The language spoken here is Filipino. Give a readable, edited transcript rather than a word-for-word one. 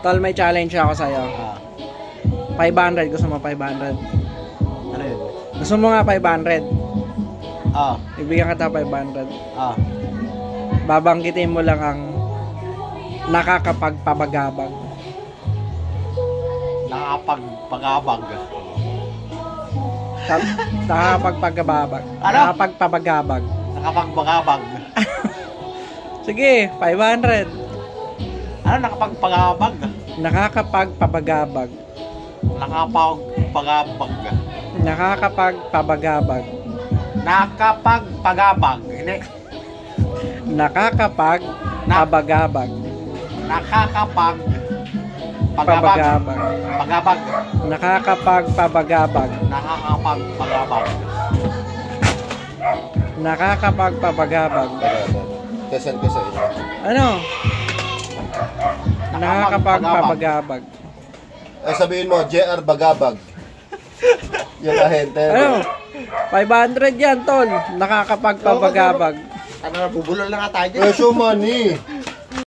Tol, may challenge ako sa'yo. 500. Gusto mo 500? Ano yun? Gusto mo nga 500? Ah. Ibigyan kita 500. Ah. Babanggitin mo lang ang nakakapagpabagabag. Nakakapagpagabag. Nakakapagpagabag. Ano? Nakakapagpabagabag. Nakapagpagabag. Sige, 500. Ano nakapagpagabag? Nakakapagpabagabag. Nakapagpagabag. Nakakapagpabagabag. Nakapagpagabag. Hindi. Nakakapagpabagabag. Nakakapag Pabagabag. Pagabag. Nakakapagpabagabag. Nakakapagpagabag. Nakakapagpabagabag. Kasan ka sa inyo. Ano? Nakakapagpabagabag. Ay sabihin mo, JR Bagabag. Yan ahente. Ano? 500 yan, tol. Nakakapagpabagabag. Ano, bubulol na nga tayo dyan. Presyo money.